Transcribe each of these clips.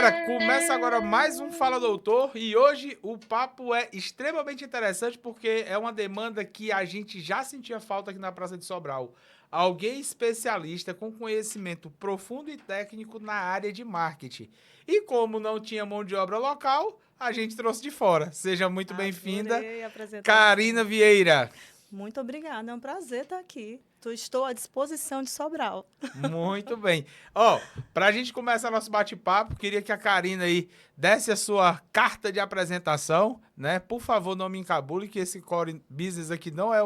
galera, começa agora mais um Fala Doutor e hoje o papo é extremamente interessante porque é uma demanda que a gente já sentia falta aqui na Praça de Sobral. Alguém especialista com conhecimento profundo e técnico na área de marketing. E como não tinha mão de obra local, a gente trouxe de fora. Seja muito bem-vinda, Adorei a apresentação. Karina Vieira. Muito obrigada, é um prazer estar aqui. Estou à disposição de Sobral. Muito bem. Ó, pra gente começar nosso bate-papo, queria que a Karina aí desse a sua carta de apresentação, né? Por favor, não me encabule, que esse core business aqui não é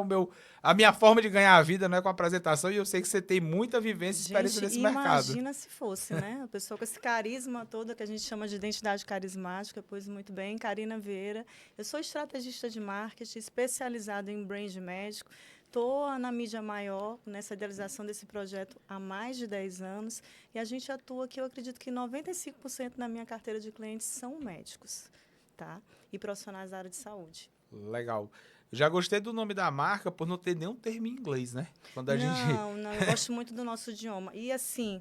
a minha forma de ganhar a vida, não é com apresentação, e eu sei que você tem muita vivência e experiência Gente, nesse mercado. imagina se fosse, né? A pessoa com esse carisma todo que a gente chama de identidade carismática, pois muito bem, Karina Vieira. Eu sou estrategista de marketing, especializada em brand médico. Estou na mídia maior, nessa idealização desse projeto há mais de 10 anos. E a gente atua aqui, eu acredito que 95% da minha carteira de clientes são médicos, tá? E profissionais da área de saúde. Legal. Já gostei do nome da marca por não ter nenhum termo em inglês, né? Quando a gente. Não, não, eu gosto muito do nosso idioma. E assim,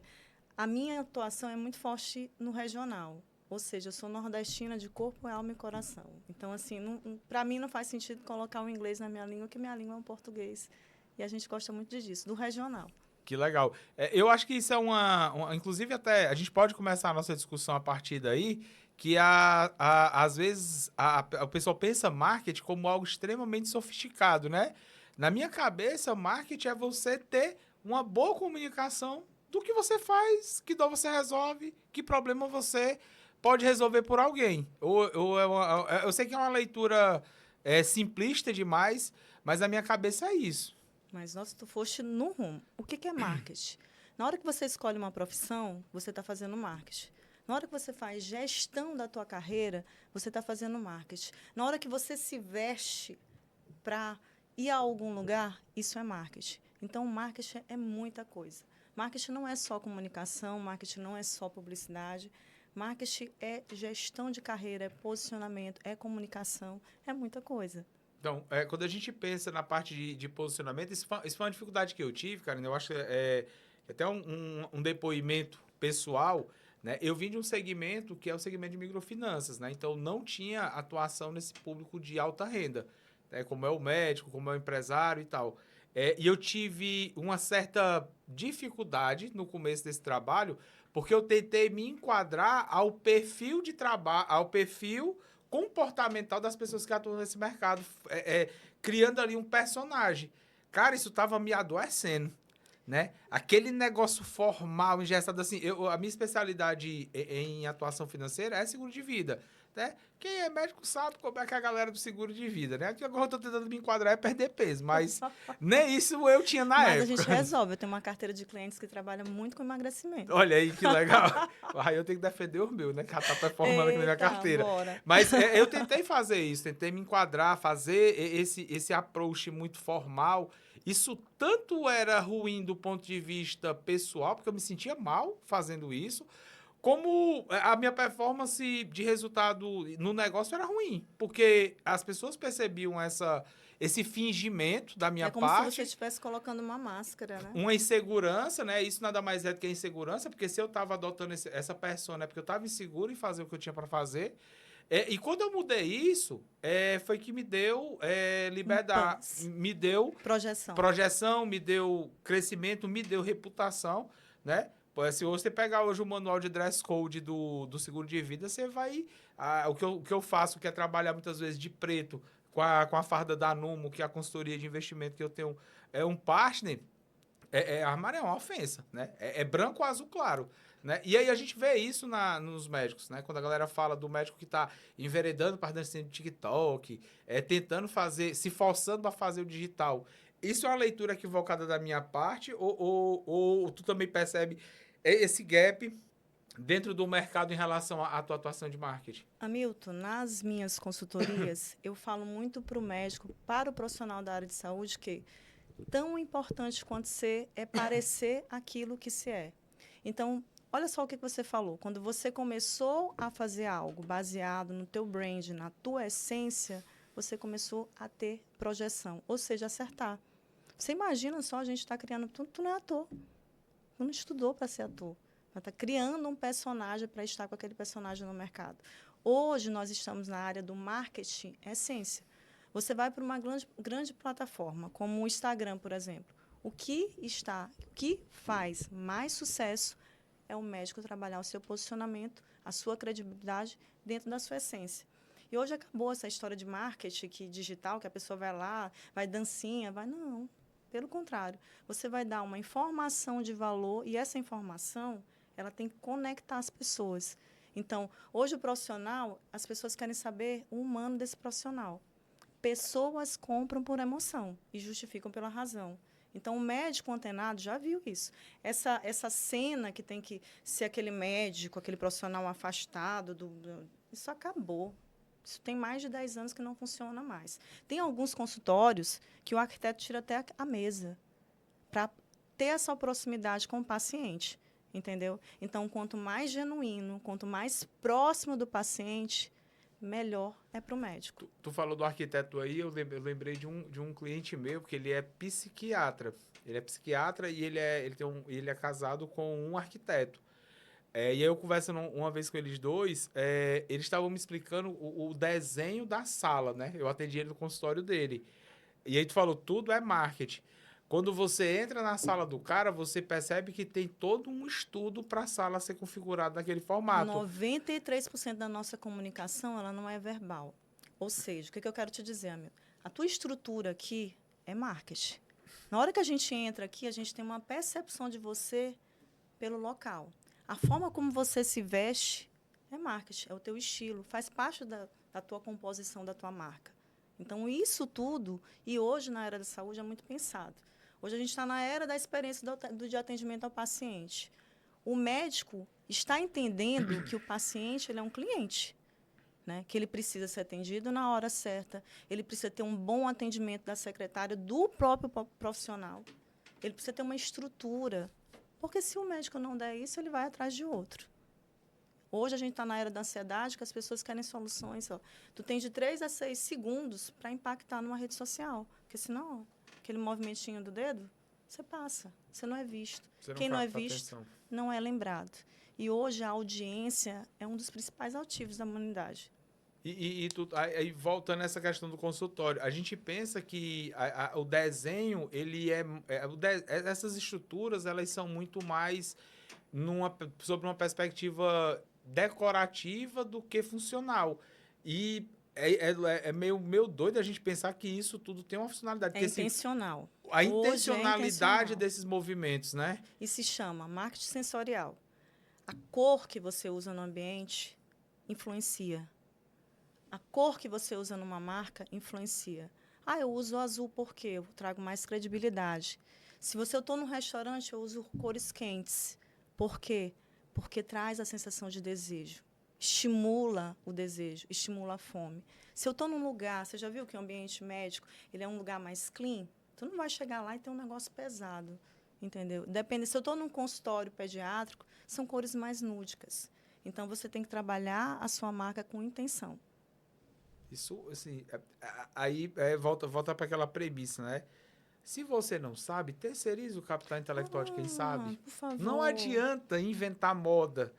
a minha atuação é muito forte no regional. Ou seja, eu sou nordestina de corpo, alma e coração. Então, assim, para mim não faz sentido colocar o inglês na minha língua, porque minha língua é o português. E a gente gosta muito disso, do regional. Que legal. Eu acho que isso é inclusive, até a gente pode começar a nossa discussão a partir daí, que às vezes o pessoal pensa marketing como algo extremamente sofisticado, né? Na minha cabeça, marketing é você ter uma boa comunicação do que você faz, que dor você resolve, que problema você pode resolver por alguém. Eu sei que é uma leitura simplista demais, mas na minha cabeça é isso. Mas, nossa, tu foste no rumo. O que é marketing? Na hora que você escolhe uma profissão, você está fazendo marketing. Na hora que você faz gestão da tua carreira, você está fazendo marketing. Na hora que você se veste para ir a algum lugar, isso é marketing. Então, marketing é muita coisa. Marketing não é só comunicação, marketing não é só publicidade. Marketing é gestão de carreira, é posicionamento, é comunicação, é muita coisa. Então, quando a gente pensa na parte de posicionamento, isso foi uma dificuldade que eu tive, cara. Eu acho que até um depoimento pessoal, né? Eu vim de um segmento que é o segmento de microfinanças, né? Então, não tinha atuação nesse público de alta renda, né? Como é o médico, como é o empresário e tal. E eu tive uma certa dificuldade no começo desse trabalho, porque eu tentei me enquadrar ao perfil de trabalho, ao perfil comportamental das pessoas que atuam nesse mercado, criando ali um personagem. Cara, isso tava me adoecendo, né? Aquele negócio formal, engessado assim. A minha especialidade em atuação financeira é seguro de vida, né? Quem é médico sabe como é que é a galera do seguro de vida, né? Que agora eu tô tentando me enquadrar é perder peso, mas nem isso eu tinha na Mas a época. gente resolve. Eu tenho uma carteira de clientes que trabalha muito com emagrecimento. Olha aí que legal. Aí eu tenho que defender o meu, né? Que já tá performando aqui na minha Eita, carteira. bora. Mas eu tentei fazer isso, tentei me enquadrar, fazer esse approach muito formal. Isso tanto era ruim do ponto de vista pessoal, porque eu me sentia mal fazendo isso, como a minha performance de resultado no negócio era ruim, porque as pessoas percebiam esse fingimento da minha É como se você parte, estivesse colocando uma máscara, né? uma insegurança, né? Isso nada mais é do que a insegurança, porque se eu tava adotando essa persona é porque eu tava inseguro em fazer o que eu tinha para fazer. E quando eu mudei isso, foi que me deu Um liberdade, plus. me deu Projeção. projeção, me deu crescimento, me deu reputação, né? Pô, se você pegar hoje o manual de dress code do seguro de vida, você vai. O que eu faço, que é trabalhar muitas vezes de preto com a farda da Numo, que é a consultoria de investimento que eu tenho, é um partner. Armário é uma ofensa, né? É branco ou azul claro, né? E aí a gente vê isso nos médicos, né? Quando a galera fala do médico que tá enveredando para dentro do TikTok, tentando fazer, se forçando a fazer o digital. Isso é uma leitura equivocada da minha parte ou tu também percebe esse gap dentro do mercado em relação à tua atuação de marketing? Hamilton, nas minhas consultorias, eu falo muito para o médico, para o profissional da área de saúde, que tão importante quanto ser é parecer aquilo que se é. Então, olha só o que você falou. Quando você começou a fazer algo baseado no teu brand, na tua essência, você começou a ter projeção, ou seja, acertar. Você imagina só, a gente está criando... Tu não é ator. Tu não estudou para ser ator. Vai estar criando um personagem para estar com aquele personagem no mercado. Hoje, nós estamos na área do marketing essência. Você vai para uma grande plataforma, como o Instagram, por exemplo. O que faz mais sucesso é o médico trabalhar o seu posicionamento, a sua credibilidade dentro da sua essência. E hoje acabou essa história de marketing digital, que a pessoa vai lá, vai dancinha, vai... Não, pelo contrário. Você vai dar uma informação de valor e essa informação, ela tem que conectar as pessoas. Então, hoje o profissional, as pessoas querem saber o humano desse profissional. Pessoas compram por emoção e justificam pela razão. Então, o médico antenado já viu isso. Essa cena que tem que ser aquele médico, aquele profissional afastado, isso acabou. Isso tem mais de 10 anos que não funciona mais. Tem alguns consultórios que o arquiteto tira até a mesa para ter essa proximidade com o paciente, entendeu? Então, quanto mais genuíno, quanto mais próximo do paciente, melhor é para o médico. Tu falou do arquiteto aí, eu lembrei de um cliente meu, porque ele é psiquiatra. Ele é psiquiatra e ele é casado com um arquiteto. E aí eu conversando uma vez com eles dois, eles estavam me explicando o desenho da sala, né? Eu atendi ele no consultório dele. E aí tu falou, tudo é marketing. Quando você entra na sala do cara, você percebe que tem todo um estudo para a sala ser configurada naquele formato. 93% da nossa comunicação, ela não é verbal. Ou seja, o que eu quero te dizer, amigo? A tua estrutura aqui é marketing. Na hora que a gente entra aqui, a gente tem uma percepção de você pelo local. A forma como você se veste é marketing, é o teu estilo, faz parte da tua composição, da tua marca. Então, isso tudo, e hoje na era da saúde é muito pensado. Hoje a gente está na era da experiência de atendimento ao paciente. O médico está entendendo que o paciente ele é um cliente, né? Que ele precisa ser atendido na hora certa, ele precisa ter um bom atendimento da secretária, do próprio profissional, ele precisa ter uma estrutura. Porque se o médico não der isso, ele vai atrás de outro. Hoje a gente está na era da ansiedade, que as pessoas querem soluções. Ó. Tu tem de 3 a 6 segundos para impactar numa rede social. Porque senão, aquele movimentinho do dedo, você passa. Você não é visto. Quem não é visto, não é lembrado. E hoje a audiência é um dos principais ativos da humanidade. Aí voltando a essa questão do consultório, a gente pensa que o desenho, essas estruturas, elas são muito mais sobre uma perspectiva decorativa do que funcional. E é meio doido a gente pensar que isso tudo tem uma funcionalidade. É intencional. A intencionalidade desses movimentos, né? E se chama marketing sensorial. A cor que você usa no ambiente influencia. A cor que você usa numa marca influencia. Eu uso azul porque eu trago mais credibilidade. Se eu estou num restaurante, eu uso cores quentes. Por quê? Porque traz a sensação de desejo. Estimula o desejo, estimula a fome. Se eu estou num lugar, você já viu que o ambiente médico ele é um lugar mais clean? Tu não vai chegar lá e ter um negócio pesado, entendeu? Depende. Se eu estou num consultório pediátrico, são cores mais núdicas. Então, você tem que trabalhar a sua marca com intenção. Isso, assim, aí volta para aquela premissa, né? Se você não sabe, terceirize o capital intelectual de quem sabe. Por favor. Não adianta inventar moda,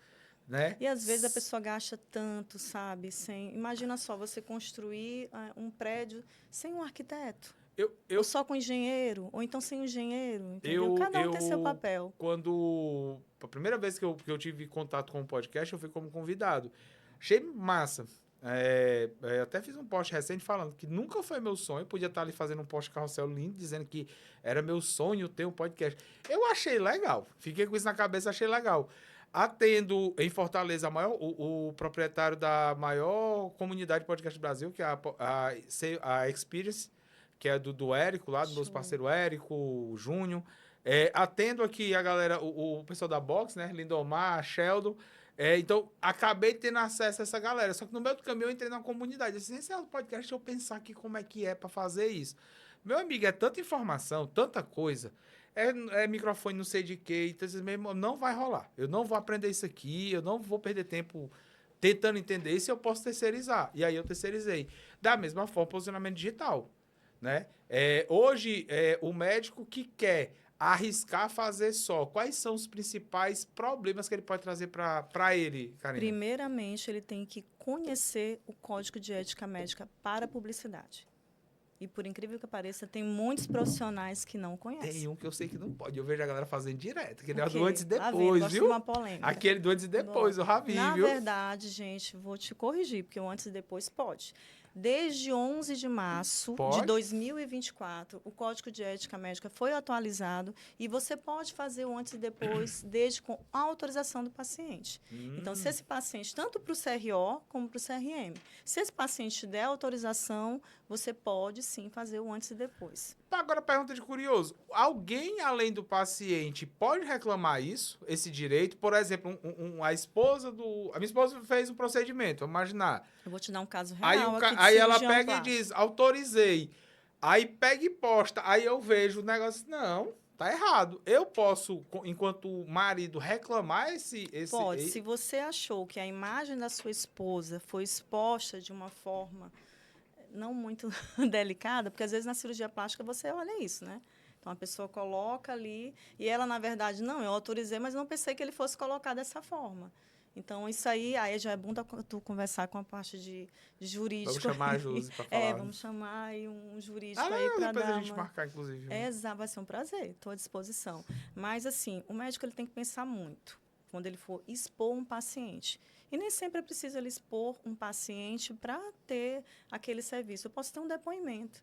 né? E às vezes a pessoa gasta tanto, sabe? Imagina só, você construir um prédio sem um arquiteto. Ou só com engenheiro, ou então sem um engenheiro, entendeu? Cada um tem seu papel. A primeira vez que eu tive contato com o podcast, eu fui como convidado. Achei massa. Até fiz um post recente falando que nunca foi meu sonho. Podia estar ali fazendo um post carrossel lindo, dizendo que era meu sonho ter um podcast. Eu achei legal. Fiquei com isso na cabeça, achei legal. Atendo em Fortaleza o proprietário da maior comunidade de podcast do Brasil, que é a Experience, que é do Érico, lá do nosso parceiro Érico, o Júnior. Atendo aqui a galera, o pessoal da Box, né? Lindomar, Sheldon. Então, acabei tendo acesso a essa galera. Só que no meio do caminho eu entrei na comunidade. Eu disse, esse é o podcast, deixa eu pensar aqui como é que é para fazer isso. Meu amigo, é tanta informação, tanta coisa. É microfone não sei de quê. Então, não vai rolar. Eu não vou aprender isso aqui, eu não vou perder tempo tentando entender isso, eu posso terceirizar. E aí eu terceirizei. Da mesma forma, posicionamento digital. Né? Hoje, o médico que quer arriscar fazer só, quais são os principais problemas que ele pode trazer para ele, Karina? Primeiramente, ele tem que conhecer o Código de Ética Médica para a publicidade. E, por incrível que pareça, tem muitos profissionais que não conhecem. Tem um que eu sei que não pode. Eu vejo a galera fazendo direto. Aquele Ok, do antes e lá vem, depois, gosto de viu? uma polêmica. Aquele do antes e depois, Bom, eu já vi, na viu? verdade, gente, vou te corrigir, porque o antes e depois pode. Desde 11 de março de Pode? 2024, o Código de Ética Médica foi atualizado e você pode fazer o antes e depois, desde com a autorização do paciente. Então, se esse paciente, tanto para o CRO como para o CRM, se esse paciente der autorização, você pode sim fazer o antes e depois. Agora, pergunta de curioso. Alguém, além do paciente, pode reclamar isso, esse direito? Por exemplo, a esposa do... A minha esposa fez um procedimento, vamos imaginar. Eu vou te dar um caso Aí, real aqui de aí ela cirurgião pega plástico. e diz, autorizei. Aí pega e posta. Aí eu vejo o negócio, não, tá errado. Eu posso, enquanto marido, reclamar esse... Pode. Se você achou que a imagem da sua esposa foi exposta de uma forma não muito delicada, porque às vezes na cirurgia plástica você olha isso, né? Então a pessoa coloca ali e ela, na verdade, não, eu autorizei, mas não pensei que ele fosse colocar dessa forma. Então, isso aí já é bom tu conversar com a parte de jurídico. Vamos chamar a Josi para falar. Vamos chamar aí um jurídico Ah, aí não, para depois dar a gente uma... marcar, inclusive. Vai ser um prazer, estou à disposição. Mas, assim, o médico ele tem que pensar muito quando ele for expor um paciente. E nem sempre é preciso ele expor um paciente para ter aquele serviço. Eu posso ter um depoimento.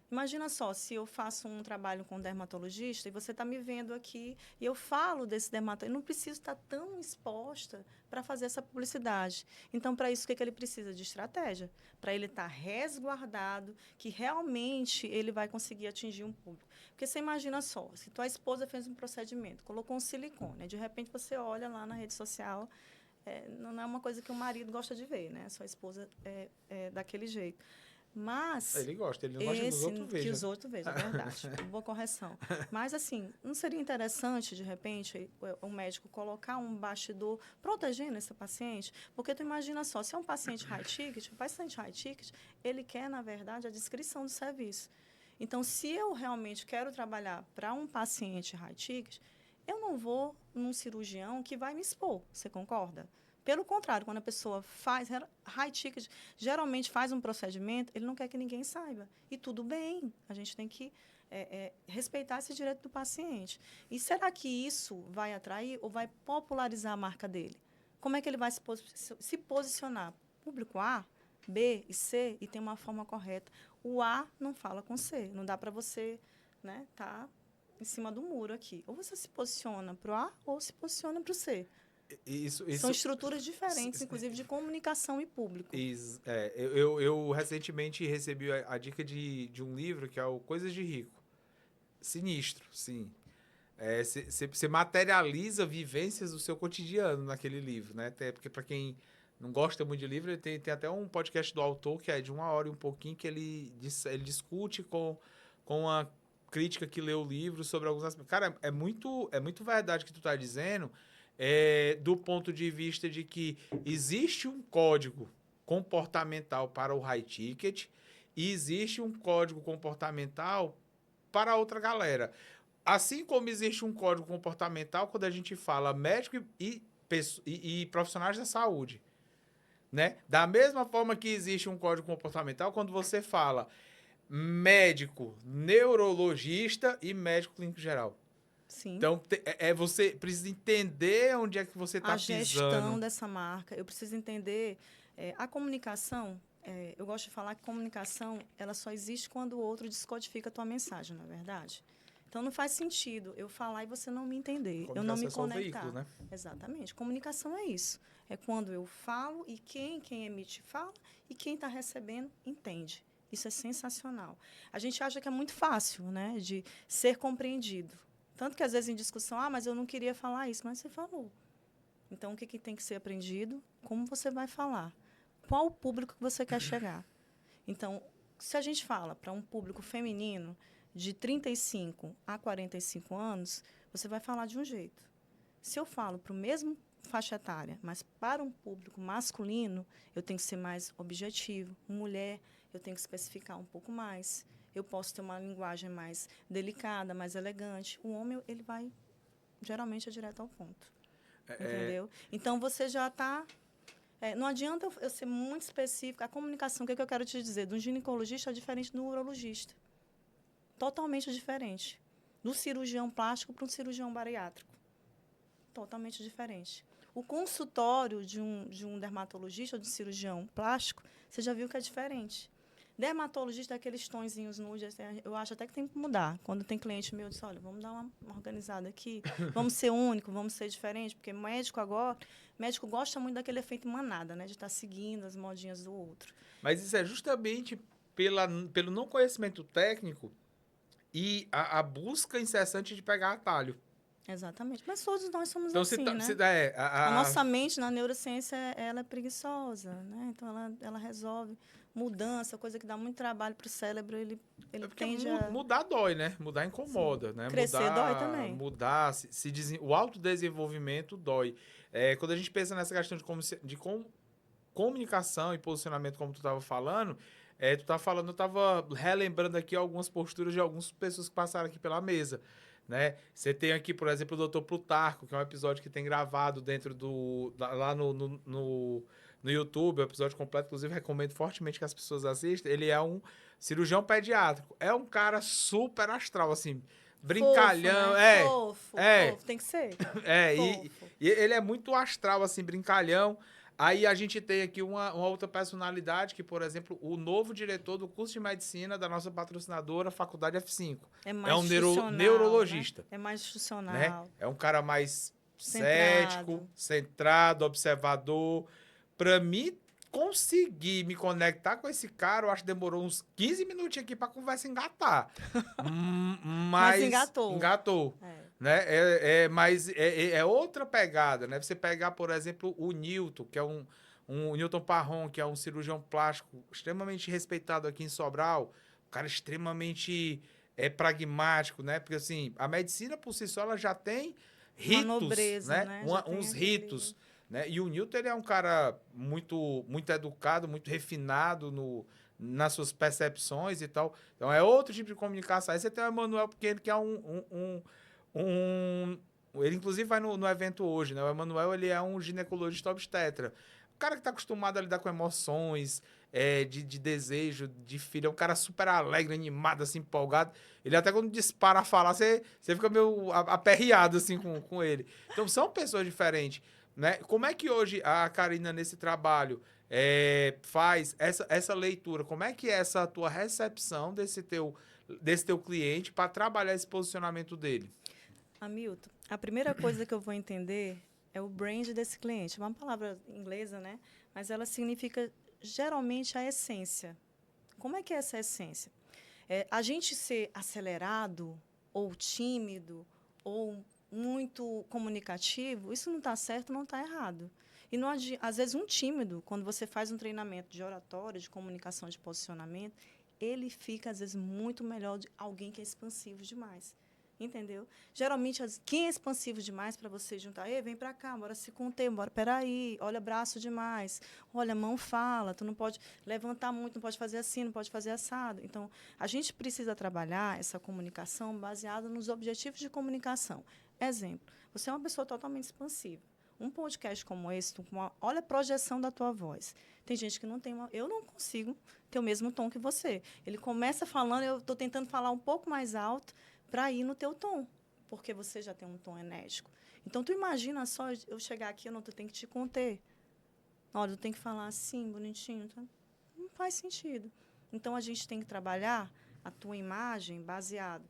Imagina só, se eu faço um trabalho com um dermatologista e você está me vendo aqui e eu falo desse dermatologista, eu não preciso estar tão exposta para fazer essa publicidade. Então, para isso, o que ele precisa? De estratégia. Para ele estar resguardado, que realmente ele vai conseguir atingir um público. Porque você imagina só, se tua esposa fez um procedimento, colocou um silicone, de repente você olha lá na rede social, não é uma coisa que o marido gosta de ver, né? Sua esposa é daquele jeito. Mas ele gosta, ele não gosta que os outros vejam. Que os outros vejam, é verdade. Boa correção. Mas, assim, não seria interessante, de repente, o médico colocar um bastidor protegendo esse paciente? Porque tu imagina só, se é um paciente high ticket, o paciente high ticket, ele quer, na verdade, a descrição do serviço. Então, se eu realmente quero trabalhar para um paciente high ticket, eu não vou num cirurgião que vai me expor. Você concorda? Pelo contrário, quando a pessoa faz high ticket, geralmente faz um procedimento, ele não quer que ninguém saiba. E tudo bem, a gente tem que respeitar esse direito do paciente. E será que isso vai atrair ou vai popularizar a marca dele? Como é que ele vai se posicionar? Público A, B e C, e tem uma forma correta. O A não fala com C, não dá para você tá em cima do muro aqui. Ou você se posiciona para o A ou se posiciona para o C. São estruturas diferentes, inclusive, de comunicação e público. Eu recentemente recebi a dica de um livro que é o Coisas de Rico. Sinistro, sim. Você materializa vivências do seu cotidiano naquele livro, né? Até porque, para quem não gosta muito de livro, tem até um podcast do autor que é de 1 hora e um pouquinho, que ele discute com a crítica que leu o livro sobre alguns aspectos. Cara, é muito verdade o que tu tá dizendo. Do ponto de vista de que existe um código comportamental para o high ticket e existe um código comportamental para outra galera. Assim como existe um código comportamental quando a gente fala médico e profissionais da saúde, né? Da mesma forma que existe um código comportamental quando você fala médico, neurologista e médico clínico geral. Sim. Então, você precisa entender onde é que você está pisando. A gestão dessa marca. Eu preciso entender a comunicação. Eu gosto de falar que comunicação ela só existe quando o outro descodifica a tua mensagem, não é verdade? Então, não faz sentido eu falar e você não me entender, eu não me conectar. Veículo, né? Exatamente. Comunicação é isso. É quando eu falo e quem emite fala e quem está recebendo entende. Isso é sensacional. A gente acha que é muito fácil, né, de ser compreendido. Tanto que, às vezes, em discussão, mas eu não queria falar isso, mas você falou. Então, o que tem que ser aprendido? Como você vai falar? Qual o público que você quer chegar? Então, se a gente fala para um público feminino de 35 a 45 anos, você vai falar de um jeito. Se eu falo para o mesmo faixa etária, mas para um público masculino, eu tenho que ser mais objetivo. Mulher, eu tenho que especificar um pouco mais. eu posso ter uma linguagem mais delicada, mais elegante. O homem, ele vai, geralmente, direto ao ponto. Entendeu? Então, você já está... não adianta eu ser muito específica. A comunicação, o que eu quero te dizer? Do ginecologista é diferente do urologista. Totalmente diferente. Do cirurgião plástico para um cirurgião bariátrico. Totalmente diferente. O consultório de um dermatologista ou de cirurgião plástico, você já viu que é diferente. Dermatologista, aqueles tonzinhos nudes, eu acho até que tem que mudar. Quando tem cliente meu, eu disse, olha, vamos dar uma organizada aqui, vamos ser único, vamos ser diferente, porque médico gosta muito daquele efeito manada, né, de estar seguindo as modinhas do outro. Mas isso é justamente pelo não conhecimento técnico e a busca incessante de pegar atalho. Exatamente. Mas todos nós somos Então, assim, né? A nossa mente na neurociência, ela é preguiçosa, né? Então, ela resolve mudança, coisa que dá muito trabalho para o cérebro, ele tende a... Mudar dói, né? Mudar incomoda, né? Crescer dói também. Mudar, o autodesenvolvimento dói. Quando a gente pensa nessa questão de comunicação e posicionamento, como tu estava falando, eu estava relembrando aqui algumas posturas de algumas pessoas que passaram aqui pela mesa. Né? Você tem aqui, por exemplo, o Dr. Plutarco, que é um episódio que tem gravado dentro lá no YouTube, o episódio completo, inclusive recomendo fortemente que as pessoas assistam. Ele é um cirurgião pediátrico. É um cara super astral, assim, brincalhão. Fofo, né? Fofo, tem que ser. E ele é muito astral, assim, brincalhão. Aí a gente tem aqui uma outra personalidade, que, por exemplo, o novo diretor do curso de medicina da nossa patrocinadora, Faculdade F5. É um neurologista. Né? É mais institucional. Né? É um cara mais cético, centrado, observador. Para mim, conseguir me conectar com esse cara, eu acho que demorou uns 15 minutinhos aqui para a conversa engatar. Mas engatou. Né? Mas é outra pegada, né? Você pegar, por exemplo, o Newton, que é um Newton Parron, que é um cirurgião plástico extremamente respeitado aqui em Sobral, um cara extremamente pragmático, né? Porque assim, a medicina por si só ela já tem ritos, nobreza, né? Uns ritos, né? E o Newton ele é um cara muito educado, muito refinado nas suas percepções e tal. Então é outro tipo de comunicação. Aí você tem o Emanuel Pequeno, que é ele, inclusive, vai no evento hoje, né? O Emanuel, ele é um ginecologista obstetra. O cara que está acostumado a lidar com emoções, de desejo, de filho. É um cara super alegre, animado, assim, empolgado. Ele até quando dispara a falar, você fica meio aperreado, assim, com ele. Então, são pessoas diferentes, né? Como é que hoje a Karina, nesse trabalho, faz essa leitura? Como é que é essa tua recepção desse teu cliente para trabalhar esse posicionamento dele? Hamilton, a primeira coisa que eu vou entender é o brand desse cliente. É uma palavra inglesa, né? Mas ela significa, geralmente, a essência. Como é que é essa essência? A gente ser acelerado, ou tímido, ou muito comunicativo, isso não está certo, não está errado. E, não, às vezes, um tímido, quando você faz um treinamento de oratória, de comunicação, de posicionamento, ele fica, às vezes, muito melhor de alguém que é expansivo demais. Entendeu? Geralmente, quem é expansivo demais para você juntar, vem para cá, bora se conter, bora, peraí, olha braço demais, olha, mão fala, tu não pode levantar muito, não pode fazer assim, não pode fazer assado. Então, a gente precisa trabalhar essa comunicação baseada nos objetivos de comunicação. Exemplo, você é uma pessoa totalmente expansiva. Um podcast como esse, olha a projeção da tua voz. Tem gente que não tem eu não consigo ter o mesmo tom que você. Ele começa falando, eu estou tentando falar um pouco mais alto, para ir no teu tom, porque você já tem um tom enérgico. Então, tu imagina só eu chegar aqui, tu tem que te conter. Olha, tu tem que falar assim, bonitinho. Não faz sentido. Então, a gente tem que trabalhar a tua imagem baseado.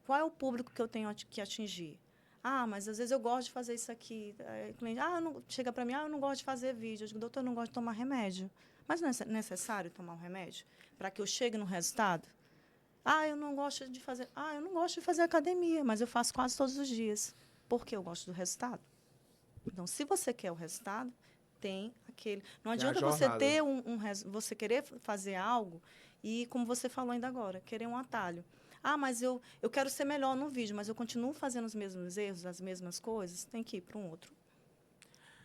Qual é o público que eu tenho que atingir? Mas às vezes eu gosto de fazer isso aqui. O cliente, chega para mim, eu não gosto de fazer vídeo. Eu digo, doutor, eu não gosto de tomar remédio. Mas não é necessário tomar um remédio para que eu chegue no resultado? Eu não gosto de fazer. Eu não gosto de fazer academia, mas eu faço quase todos os dias. Porque eu gosto do resultado. Então, se você quer o resultado, tem aquele. Não adianta você ter você querer fazer algo e, como você falou ainda agora, querer um atalho. Mas eu quero ser melhor no vídeo, mas eu continuo fazendo os mesmos erros, as mesmas coisas, tem que ir para um outro.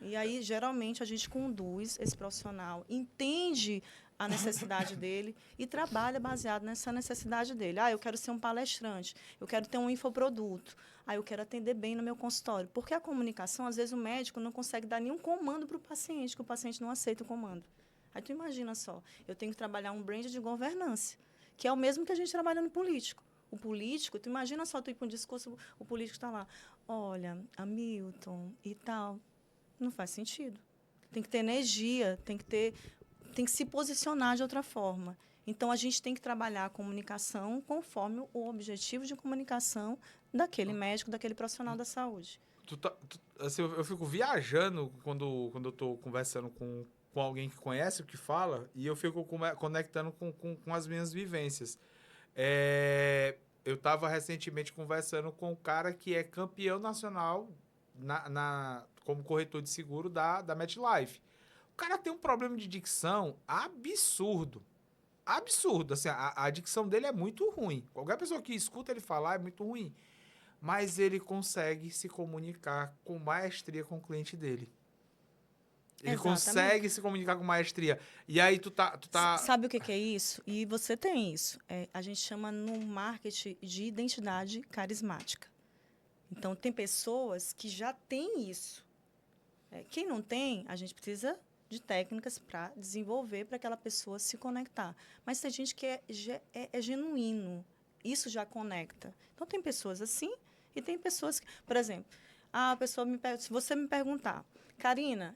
E aí, geralmente, a gente conduz esse profissional, entende a necessidade dele e trabalha baseado nessa necessidade dele. Eu quero ser um palestrante, eu quero ter um infoproduto, eu quero atender bem no meu consultório. Porque a comunicação, às vezes, o médico não consegue dar nenhum comando para o paciente, que o paciente não aceita o comando. Aí tu imagina só, eu tenho que trabalhar um brand de governança, que é o mesmo que a gente trabalha no político. O político, tu imagina só tu ir para um discurso, o político está lá, olha, Hamilton e tal, não faz sentido. Tem que ter energia, tem que se posicionar de outra forma. Então, a gente tem que trabalhar a comunicação conforme o objetivo de comunicação daquele médico, daquele profissional da saúde. Assim, eu fico viajando quando eu estou conversando com alguém que conhece o que fala e eu fico conectando com as minhas vivências. Eu estava recentemente conversando com um cara que é campeão nacional como corretor de seguro da MetLife. O cara tem um problema de dicção absurdo. Absurdo. Assim, a dicção dele é muito ruim. Qualquer pessoa que escuta ele falar é muito ruim. Mas ele consegue se comunicar com maestria com o cliente dele. Ele Exatamente. consegue se comunicar com maestria. E aí tu tá... Sabe o que é isso? E você tem isso. A gente chama no marketing de identidade carismática. Então, tem pessoas que já têm isso. Quem não tem, a gente precisa de técnicas para desenvolver para aquela pessoa se conectar. Mas tem gente que é genuíno. Isso já conecta. Então, tem pessoas assim e tem pessoas que... Por exemplo, se você me perguntar, Karina,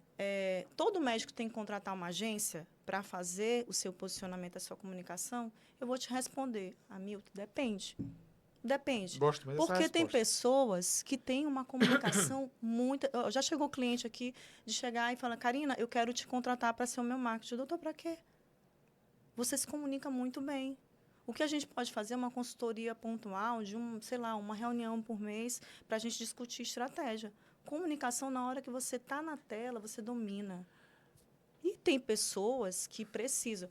todo médico tem que contratar uma agência para fazer o seu posicionamento, a sua comunicação? Eu vou te responder, Hamilton, depende. Depende. Gosto mesmo dessa Porque tem resposta. pessoas que têm uma comunicação muito... Já chegou cliente aqui de chegar e falar, Karina, eu quero te contratar para ser o meu marketing. Doutor, para quê? Você se comunica muito bem. O que a gente pode fazer é uma consultoria pontual de uma reunião por mês para a gente discutir estratégia. Comunicação, na hora que você está na tela, você domina. E tem pessoas que precisam.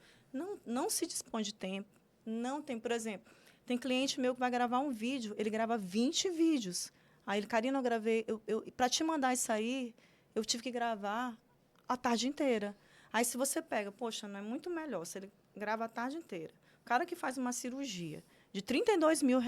Não se dispõe de tempo. Não tem, por exemplo... Tem cliente meu que vai gravar um vídeo, ele grava 20 vídeos. Aí ele, Karina, eu gravei... Para te mandar isso aí, eu tive que gravar a tarde inteira. Aí, se você pega, poxa, não é muito melhor se ele grava a tarde inteira. O cara que faz uma cirurgia de R$32 mil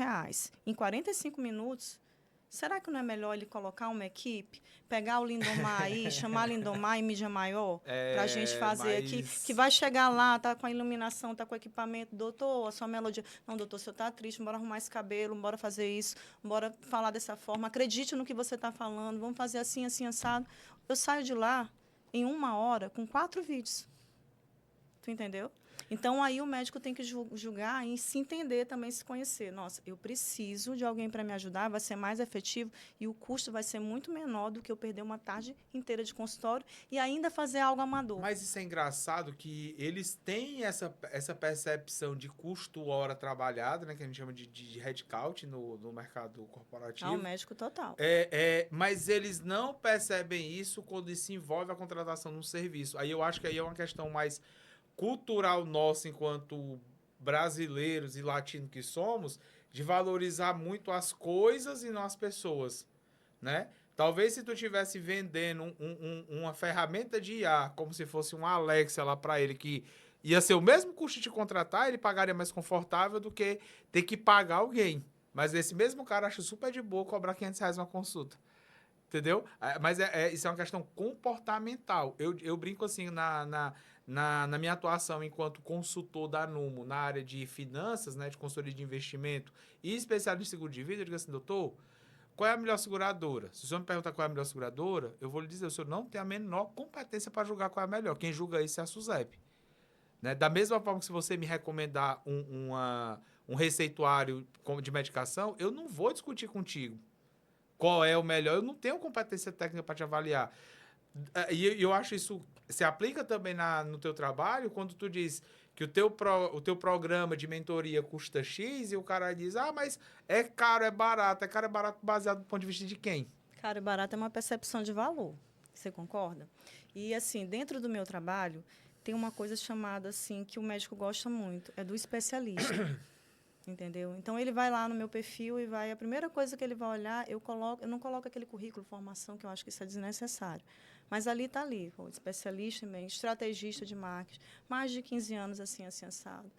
em 45 minutos, será que não é melhor ele colocar uma equipe, pegar o Lindomar aí, chamar Lindomar em mídia maior, para a gente fazer aqui, que vai chegar lá, tá com a iluminação, tá com o equipamento, doutor, a sua melodia. Não, doutor, o senhor está triste, bora arrumar esse cabelo, bora fazer isso, bora falar dessa forma, acredite no que você está falando, vamos fazer assim, assim, assado. Eu saio de lá em 1 hora com 4 vídeos. Tu entendeu? Então, aí o médico tem que julgar e se entender também, se conhecer. Nossa, eu preciso de alguém para me ajudar, vai ser mais efetivo e o custo vai ser muito menor do que eu perder uma tarde inteira de consultório e ainda fazer algo amador. Mas isso é engraçado que eles têm essa percepção de custo hora trabalhada, né, que a gente chama de headcount no mercado corporativo. O médico total. Mas eles não percebem isso quando se envolve a contratação de um serviço. Aí eu acho que aí é uma questão mais cultural nossa enquanto brasileiros e latinos que somos, de valorizar muito as coisas e não as pessoas, né? Talvez se tu estivesse vendendo uma ferramenta de IA, como se fosse um Alexa lá para ele, que ia ser o mesmo custo de contratar, ele pagaria mais confortável do que ter que pagar alguém. Mas esse mesmo cara acha super de boa cobrar R$500 uma consulta. Entendeu? Mas isso é uma questão comportamental. Eu brinco assim na minha atuação enquanto consultor da Numo na área de finanças, né, de consultoria de investimento e especialista em seguro de vida, eu digo assim, doutor, qual é a melhor seguradora? Se o senhor me perguntar qual é a melhor seguradora, eu vou lhe dizer, o senhor não tem a menor competência para julgar qual é a melhor. Quem julga isso é a SUSEP. Né? Da mesma forma que se você me recomendar um receituário de medicação, eu não vou discutir contigo qual é o melhor. Eu não tenho competência técnica para te avaliar. E eu acho isso se aplica também no teu trabalho, quando tu diz que o teu programa de mentoria custa X e o cara diz, mas é caro, é barato baseado do ponto de vista de quem? Caro e barato é uma percepção de valor. Você concorda? E, assim, dentro do meu trabalho, tem uma coisa chamada, assim, que o médico gosta muito, é do especialista. entendeu? Então, ele vai lá no meu perfil e vai... A primeira coisa que ele vai olhar, eu não coloco aquele currículo, formação, que eu acho que isso é desnecessário. Mas ali está ali, pô, especialista em estrategista de marketing, mais de 15 anos assim, assado.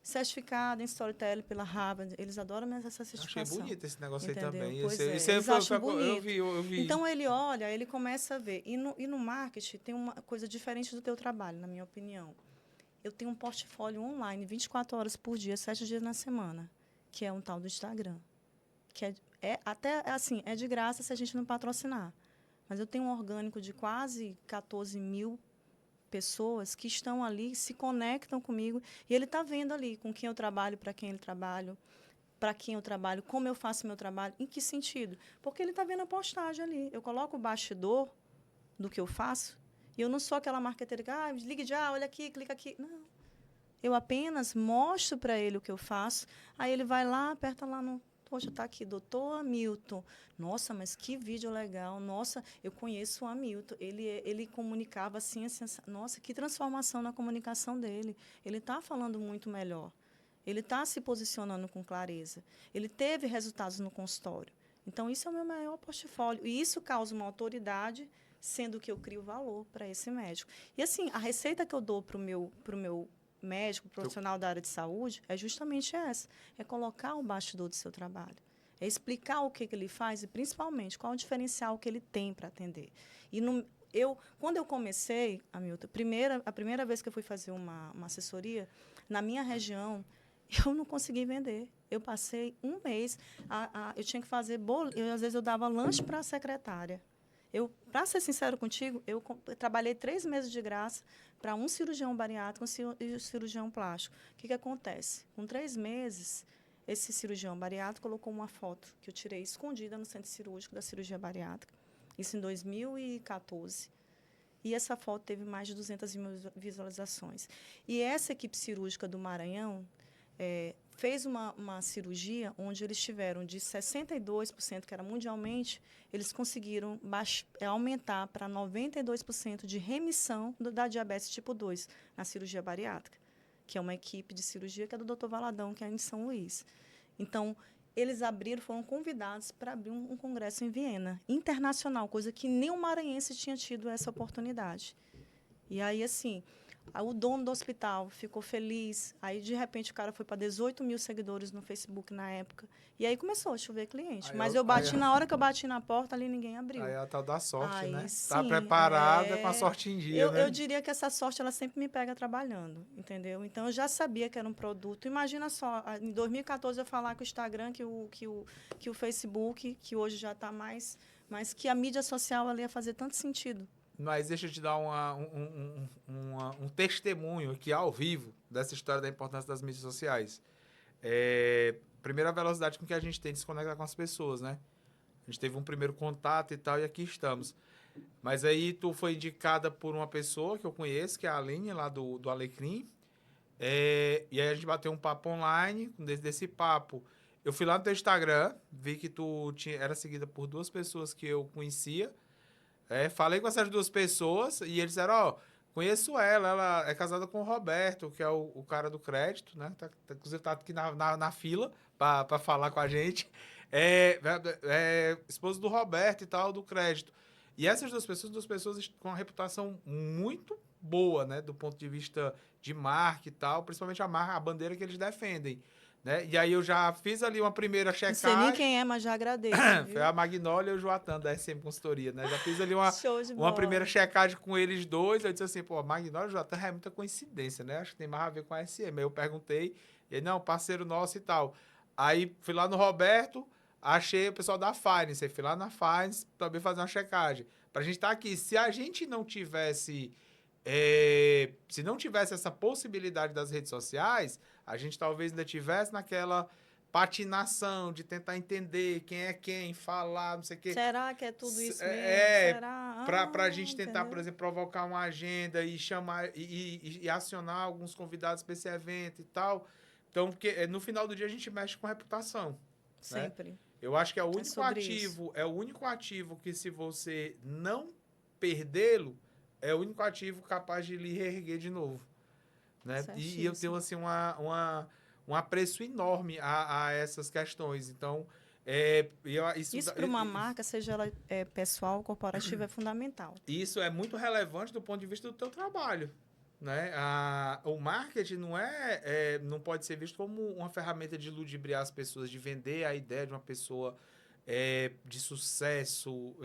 Certificado em Storytelling pela Harvard, eles adoram essa certificação. Achei bonito esse negócio entendeu? aí também. Pois Eles acham bonito. Eu vi. Então, ele olha, ele começa a ver. E no marketing tem uma coisa diferente do teu trabalho, na minha opinião. Eu tenho um portfólio online 24 horas por dia, 7 dias na semana, que é um tal do Instagram. Que é de graça se a gente não patrocinar. Mas eu tenho um orgânico de quase 14 mil pessoas que estão ali, se conectam comigo, e ele está vendo ali com quem eu trabalho, para quem eu trabalho, como eu faço meu trabalho, em que sentido? Porque ele está vendo a postagem ali. Eu coloco o bastidor do que eu faço, e eu não sou aquela marqueteira que, ligue já, olha aqui, clica aqui. Não. Eu apenas mostro para ele o que eu faço, aí ele vai lá, aperta lá no... Poxa, está aqui, doutor Hamilton. Nossa, mas que vídeo legal. Nossa, eu conheço o Hamilton. Ele comunicava assim, assim. Nossa, que transformação na comunicação dele. Ele está falando muito melhor. Ele está se posicionando com clareza. Ele teve resultados no consultório. Então, isso é o meu maior portfólio. E isso causa uma autoridade, sendo que eu crio valor para esse médico. E, assim, a receita que eu dou para o meu médico, profissional da área de saúde, é justamente essa. É colocar o bastidor do seu trabalho. É explicar o que ele faz e, principalmente, qual o diferencial que ele tem para atender. E quando eu comecei, Hamilton, a primeira vez que eu fui fazer uma assessoria, na minha região, eu não consegui vender. Eu passei um mês, eu tinha que fazer bolo, às vezes eu dava lanche para a secretária. Para ser sincero contigo, eu trabalhei 3 meses de graça para um cirurgião bariátrico e um cirurgião plástico. O que acontece? Com 3 meses, esse cirurgião bariátrico colocou uma foto que eu tirei escondida no centro cirúrgico da cirurgia bariátrica, isso em 2014. E essa foto teve mais de 200 mil visualizações. E essa equipe cirúrgica do Maranhão fez uma cirurgia onde eles tiveram de 62%, que era mundialmente, eles conseguiram aumentar para 92% de remissão da diabetes tipo 2 na cirurgia bariátrica, que é uma equipe de cirurgia que é do Dr. Valadão, que é em São Luís. Então, eles foram convidados para abrir um congresso em Viena, internacional, coisa que nem o maranhense tinha tido essa oportunidade. E aí, assim, o dono do hospital ficou feliz. Aí, de repente, o cara foi para 18 mil seguidores no Facebook na época. E aí começou a chover cliente. Mas na hora que eu bati na porta, ali ninguém abriu. Aí é a tal da sorte, aí, né? Sim, tá preparada com a sorte em dia, né? Eu diria que essa sorte, ela sempre me pega trabalhando, entendeu? Então, eu já sabia que era um produto. Imagina só, em 2014, eu falar que o Instagram, que o Facebook, que hoje já está mais... Mas que a mídia social ali ia fazer tanto sentido. Mas deixa eu te dar um testemunho aqui ao vivo dessa história da importância das mídias sociais. Primeira velocidade com que a gente tem de se conectar com as pessoas, né? A gente teve um primeiro contato e tal, e aqui estamos. Mas aí tu foi indicada por uma pessoa que eu conheço, que é a Aline, lá do Alecrim. E aí a gente bateu um papo online. Desse papo, eu fui lá no teu Instagram, vi que tu era seguida por 2 pessoas que eu conhecia. Falei com essas 2 pessoas e eles disseram, conheço ela é casada com o Roberto, que é o cara do crédito, né? Inclusive tá aqui na fila para falar com a gente. Esposo do Roberto e tal, do crédito. E essas 2 pessoas com uma reputação muito boa, né? Do ponto de vista de marca e tal, principalmente a bandeira que eles defendem. Né? E aí eu já fiz ali uma primeira checagem. Não sei nem quem é, mas já agradeço. Foi a Magnólia e o Joatan, da SM Consultoria, né? Já fiz ali Show de uma bola. primeira checagem com eles 2. Eu disse assim, pô, Magnólia e o Joatan é muita coincidência, né? Acho que tem mais a ver com a SM. Aí eu perguntei, e ele, não, parceiro nosso e tal. Aí fui lá no Roberto, achei o pessoal da Finance. Aí fui lá na Finance também fazer uma checagem. Pra gente estar aqui. Se a gente não tivesse... se não tivesse essa possibilidade das redes sociais, a gente talvez ainda tivesse naquela patinação de tentar entender quem é quem, falar, não sei o quê. Será que é tudo isso mesmo? Será? Pra gente tentar, entendeu? por exemplo, provocar uma agenda e chamar e acionar alguns convidados para esse evento e tal. Então, porque no final do dia a gente mexe com reputação. Sempre. Né? Eu acho que é o único ativo, é o único ativo que, se você não perdê-lo, é o único ativo capaz de lhe reerguer de novo. Né? E eu tenho assim um apreço enorme a essas questões. Então, Isso para uma marca, seja ela pessoal ou corporativa, é fundamental. Isso é muito relevante do ponto de vista do teu trabalho. Né? O marketing não pode ser visto como uma ferramenta de ludibriar as pessoas, de vender a ideia de uma pessoa de sucesso.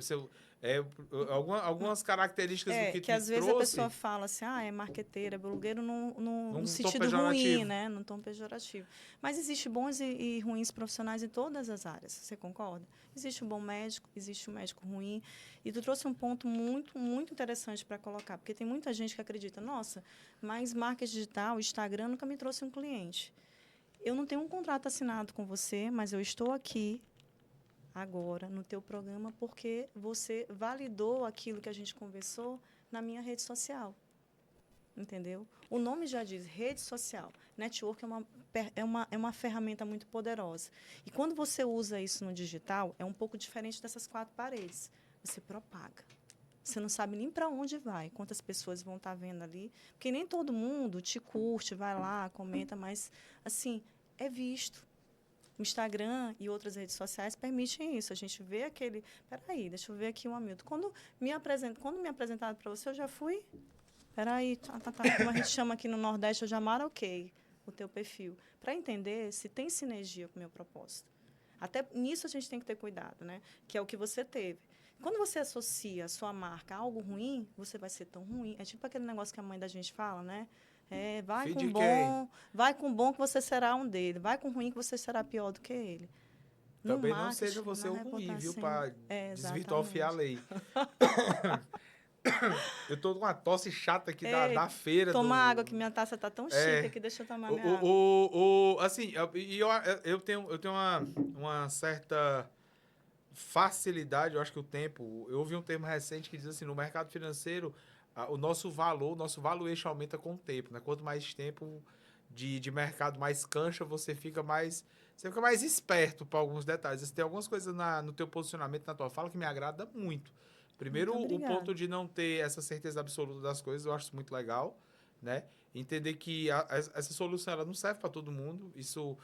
Algumas características do que que tu às vezes trouxe, a pessoa fala assim, é marqueteira, é blogueiro num no tom sentido pejorativo. ruim, né? Num tom pejorativo. Mas existe bons e ruins profissionais em todas as áreas, você concorda? Existe um bom médico, existe um médico ruim. E tu trouxe um ponto muito, muito interessante para colocar, porque tem muita gente que acredita, nossa, mas marketing digital, Instagram nunca me trouxe um cliente. Eu não tenho um contrato assinado com você, mas eu estou aqui agora no teu programa porque você validou aquilo que a gente conversou na minha rede social. Entendeu? O nome já diz rede social. Network é uma ferramenta muito poderosa. E quando você usa isso no digital, é um pouco diferente dessas 4 paredes. Você propaga. Você não sabe nem para onde vai, quantas pessoas vão estar vendo ali. Porque nem todo mundo te curte, vai lá, comenta, mas, assim, é visto. O Instagram e outras redes sociais permitem isso. A gente vê aquele... Peraí, deixa eu ver aqui um Hamilton. Quando me apresentaram para você, eu já fui... Peraí, como a gente chama aqui no Nordeste, eu já maroquei o teu perfil. Para entender se tem sinergia com o meu propósito. Até nisso a gente tem que ter cuidado, né? Que é o que você teve. Quando você associa a sua marca a algo ruim, você vai ser tão ruim. É tipo aquele negócio que a mãe da gente fala, né? Vai com bom que você será um dele. Vai com ruim que você será pior do que ele. Também não seja você o ruim, viu? Para desvirtuar a lei. Eu tô com uma tosse chata aqui da feira. Toma água, que minha taça tá tão chique aqui, deixa eu tomar minha água. Assim, eu tenho uma certa facilidade, eu acho que eu ouvi um termo recente que diz assim, no mercado financeiro, o nosso valuation aumenta com o tempo, né? Quanto mais tempo de mercado, mais cancha, você fica mais esperto para alguns detalhes. Tem algumas coisas no teu posicionamento, na tua fala, que me agrada muito. Primeiro, o ponto de não ter essa certeza absoluta das coisas, eu acho isso muito legal, né? Entender que essa solução ela não serve para todo mundo, isso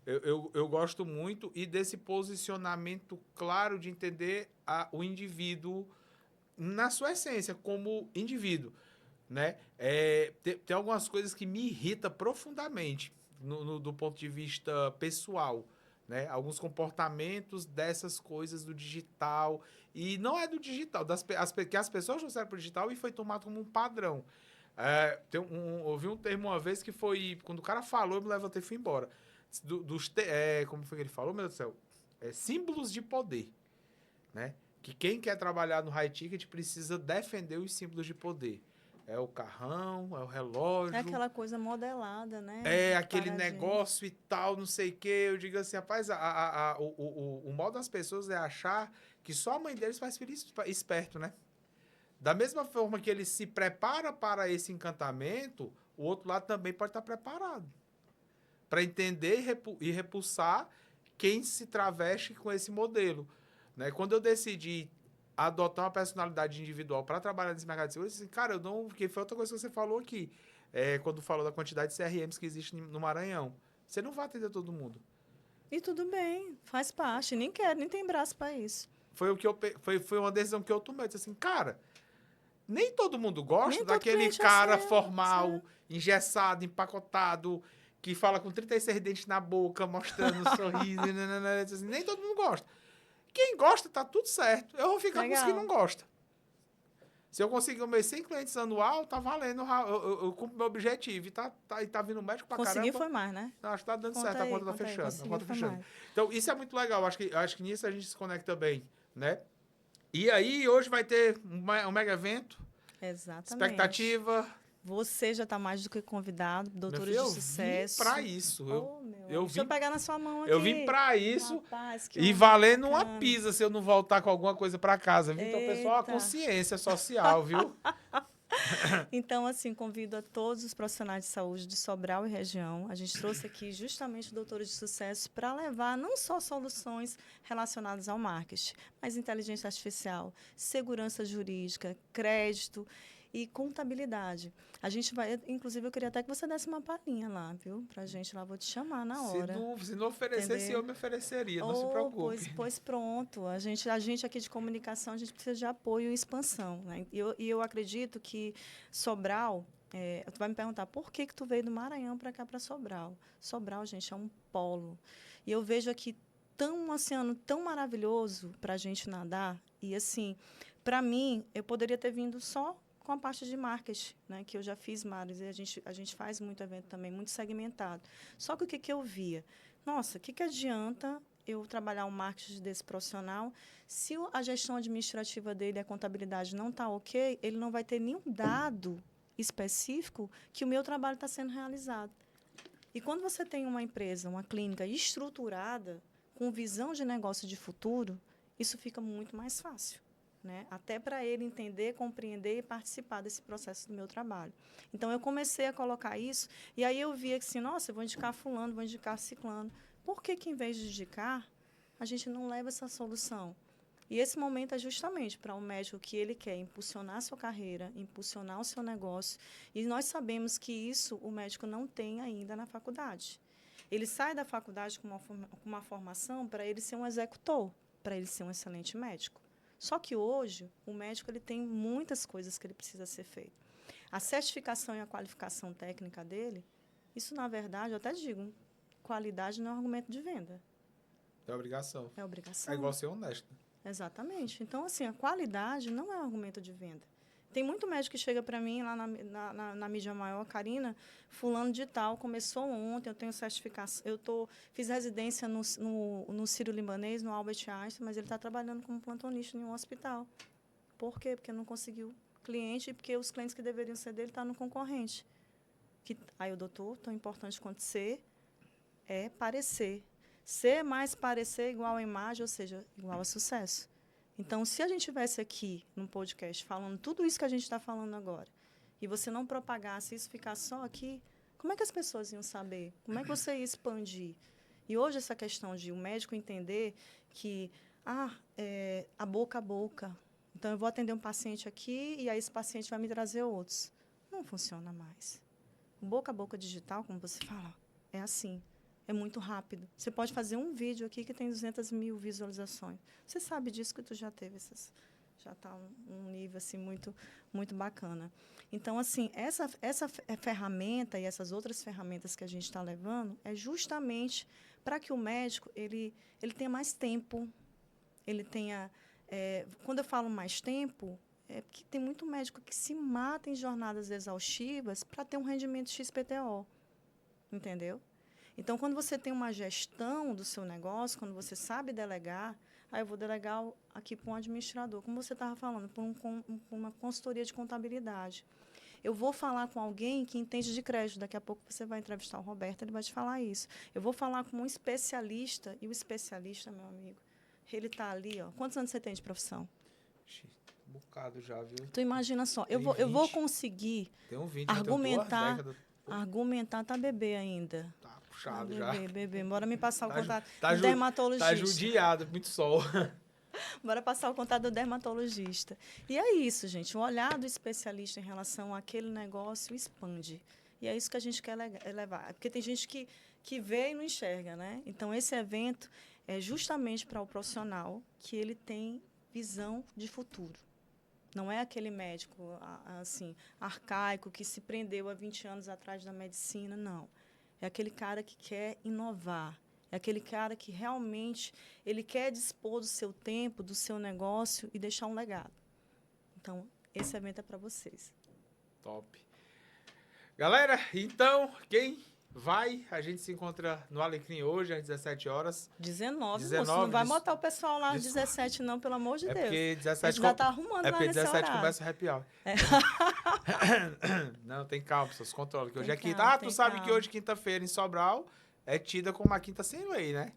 eu gosto muito, e desse posicionamento claro de entender o indivíduo na sua essência, como indivíduo, né? Tem algumas coisas que me irritam profundamente do ponto de vista pessoal, né? Alguns comportamentos dessas coisas do digital, e não é do digital, que as pessoas trouxeram para o digital e foi tomado como um padrão. Eu vi um termo uma vez que foi, quando o cara falou, eu me levantei e fui embora. Como foi que ele falou, meu Deus do céu? Símbolos de poder, né? Que quem quer trabalhar no high ticket precisa defender os símbolos de poder. É o carrão, é o relógio. É aquela coisa modelada, né? É aquele negócio e tal, não sei o quê. Eu digo assim, rapaz, o mal das pessoas é achar que só a mãe deles faz filho esperto, né? Da mesma forma que ele se prepara para esse encantamento, o outro lado também pode estar preparado para entender e repulsar quem se traveste com esse modelo, né? Quando eu decidi adotar uma personalidade individual para trabalhar nesse mercado de segurança, assim, cara, eu não... Porque foi outra coisa que você falou aqui, quando falou da quantidade de CRMs que existe no Maranhão. Você não vai atender todo mundo. E tudo bem, faz parte. Nem quero, nem tem braço para isso. Foi uma decisão que eu tomei. Eu disse assim, cara, nem todo mundo gosta daquele cara formal, engessado, empacotado, que fala com 36 dentes na boca, mostrando um sorriso. Assim, nem todo mundo gosta. Quem gosta, tá tudo certo. Eu vou ficar com os que não gostam. Se eu conseguir meus 100 clientes anual, tá valendo. Eu cumpro meu objetivo. E tá vindo médico pra caramba. Consegui foi mais, né? Acho que tá dando certo. A conta tá fechando. Então, isso é muito legal. Acho que nisso a gente se conecta bem, né? E aí, hoje vai ter um mega evento. Exatamente. Expectativa. Você já está mais do que convidado, doutores de sucesso. Eu vim para isso. Deixa eu pegar na sua mão aqui. Eu vim para isso. Rapaz, e valendo uma pizza se eu não voltar com alguma coisa para casa. Viu? Então, pessoal, a consciência social, viu? Então, assim, convido a todos os profissionais de saúde de Sobral e região. A gente trouxe aqui justamente doutores de sucesso para levar não só soluções relacionadas ao marketing, mas inteligência artificial, segurança jurídica, crédito. e contabilidade. A gente vai, inclusive, eu queria até que você desse uma palhinha lá, viu? Pra gente lá, vou te chamar na hora. Se não oferecesse, eu me ofereceria, não se preocupe. Pois pronto. A gente aqui de comunicação, a gente precisa de apoio e expansão, né? E eu acredito que Sobral, tu vai me perguntar, por que tu veio do Maranhão para cá, para Sobral? Sobral, gente, é um polo. E eu vejo aqui um oceano tão maravilhoso para a gente nadar. E, assim, para mim, eu poderia ter vindo só com a parte de marketing, né, que eu já fiz vários, e a gente faz muito evento também, muito segmentado. Só que o que eu via? Nossa, o que adianta eu trabalhar o marketing desse profissional se a gestão administrativa dele, a contabilidade não está ok, ele não vai ter nenhum dado específico que o meu trabalho está sendo realizado. E quando você tem uma empresa, uma clínica estruturada, com visão de negócio de futuro, isso fica muito mais fácil, né? Até para ele entender, compreender e participar desse processo do meu trabalho. Então, eu comecei a colocar isso, e aí eu via que, assim, nossa, eu vou indicar fulano, vou indicar ciclano. Por que, em vez de indicar, a gente não leva essa solução? E esse momento é justamente para um médico que ele quer impulsionar a sua carreira, impulsionar o seu negócio, e nós sabemos que isso o médico não tem ainda na faculdade. Ele sai da faculdade com uma formação para ele ser um executor, para ele ser um excelente médico. Só que hoje, o médico ele tem muitas coisas que ele precisa ser feito. A certificação e a qualificação técnica dele, isso, na verdade, eu até digo, qualidade não é um argumento de venda. É obrigação. É obrigação. É igual ser honesto. Exatamente. Então, assim, a qualidade não é um argumento de venda. Tem muito médico que chega para mim lá na mídia maior, Karina, fulano de tal, começou ontem, eu tenho certificação, fiz residência no Sírio-Libanês, no Albert Einstein, mas ele está trabalhando como plantonista em um hospital. Por quê? Porque não conseguiu cliente e porque os clientes que deveriam ser dele estão no concorrente. Aí o doutor, tão importante quanto ser, é parecer. Ser mais parecer igual a imagem, ou seja, igual a sucesso. Então, se a gente estivesse aqui no podcast falando tudo isso que a gente está falando agora, e você não propagasse isso, ficar só aqui, como é que as pessoas iam saber? Como é que você ia expandir? E hoje essa questão de o médico entender que a boca a boca. Então, eu vou atender um paciente aqui e aí esse paciente vai me trazer outros. Não funciona mais. O boca a boca digital, como você fala, é assim. É muito rápido. Você pode fazer um vídeo aqui que tem 200 mil visualizações. Você sabe disso que tu já teve já está um nível assim muito muito bacana. Então, assim, essa ferramenta e essas outras ferramentas que a gente está levando é justamente para que o médico ele tenha mais tempo, ele tenha quando eu falo mais tempo é porque tem muito médico que se mata em jornadas exaustivas para ter um rendimento XPTO, entendeu? Então, quando você tem uma gestão do seu negócio, quando você sabe delegar, aí eu vou delegar aqui para um administrador, como você estava falando, para uma consultoria de contabilidade. Eu vou falar com alguém que entende de crédito. Daqui a pouco você vai entrevistar o Roberto, ele vai te falar isso. Eu vou falar com um especialista, e o especialista, meu amigo, ele está ali, ó. Quantos anos você tem de profissão? Um bocado já, viu? Tu imagina só, eu vou conseguir argumentar, tá bebê ainda. Tá puxado já. Bebê. Bora me passar o contato do dermatologista. Tá judiado, muito sol. Bora passar o contato do dermatologista. E é isso, gente. O olhar do especialista em relação àquele negócio expande. E é isso que a gente quer levar. Porque tem gente que vê e não enxerga, né? Então, esse evento é justamente para o profissional que ele tem visão de futuro. Não é aquele médico assim, arcaico que se prendeu há 20 anos atrás da medicina, não. É aquele cara que quer inovar. É aquele cara que realmente ele quer dispor do seu tempo, do seu negócio e deixar um legado. Então, esse evento é para vocês. Top. Galera, então, quem vai, a gente se encontra no Alecrim hoje, às 17 horas. 19, moço. Não vai botar o pessoal lá às 17, não, pelo amor de Deus. Porque 17 a gente já está arrumando lá nesse 17 horário. Começa o happy hour. Não, tem calma, pessoas, controle. Que hoje é quinta. Tu sabe que hoje, quinta-feira, em Sobral, é tida como uma quinta sem lei, né?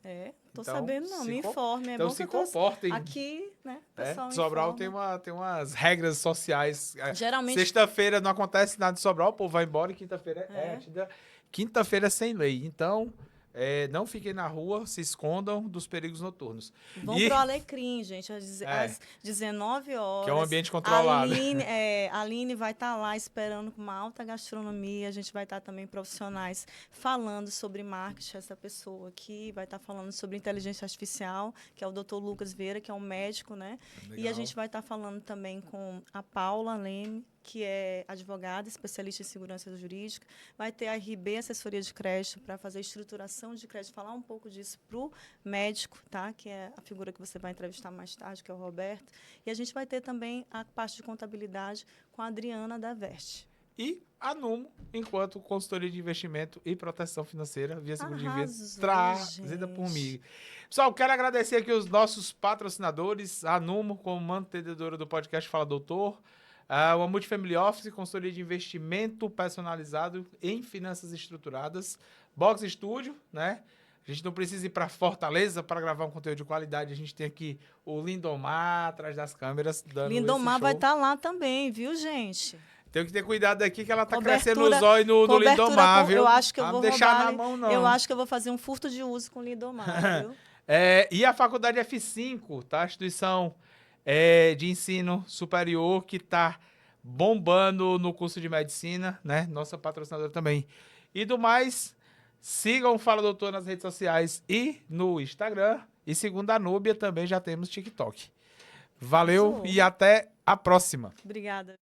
Tô sabendo não, me informe. Então se comportem. Aqui, né, pessoal Sobral tem umas regras sociais. Geralmente... Sexta-feira não acontece nada em Sobral, o povo vai embora e quinta-feira é tida quinta-feira sem lei. Então, não fiquem na rua, se escondam dos perigos noturnos. Vão pro Alecrim, gente, às 19 horas. Que é um ambiente controlado. A Aline vai estar lá esperando com uma alta gastronomia. A gente vai estar também profissionais falando sobre marketing. Essa pessoa aqui vai estar falando sobre inteligência artificial, que é o Dr. Lucas Vieira, que é um médico, né? Legal. E a gente vai estar falando também com a Paula Leme, que é advogada, especialista em segurança jurídica. Vai ter a RB Assessoria de Crédito para fazer estruturação de crédito, falar um pouco disso para o médico, tá? Que é a figura que você vai entrevistar mais tarde, que é o Roberto. E a gente vai ter também a parte de contabilidade com a Adriana da Veste. E a Numo, enquanto consultoria de investimento e proteção financeira via seguro de vida, Arrasou, trazida por mim. Pessoal, quero agradecer aqui os nossos patrocinadores, a Numo, como mantenedora do podcast Fala Doutor, uma Multifamily Office, consultoria de investimento personalizado em finanças estruturadas, Box Studio, né? A gente não precisa ir para Fortaleza para gravar um conteúdo de qualidade. A gente tem aqui o Lindomar atrás das câmeras. Lindomar vai estar lá também, viu, gente? Tem que ter cuidado aqui que ela tá crescendo os olhos no Lindomar, viu? Eu acho que eu vou deixar na mão, não. Eu acho que eu vou fazer um furto de uso com o Lindomar, viu? E a Faculdade F5, tá? A instituição de ensino superior que tá bombando no curso de medicina, né? Nossa patrocinadora também. E do mais, sigam o Fala Doutor nas redes sociais e no Instagram. E segundo a Núbia, também já temos TikTok. Valeu e até a próxima. Obrigada.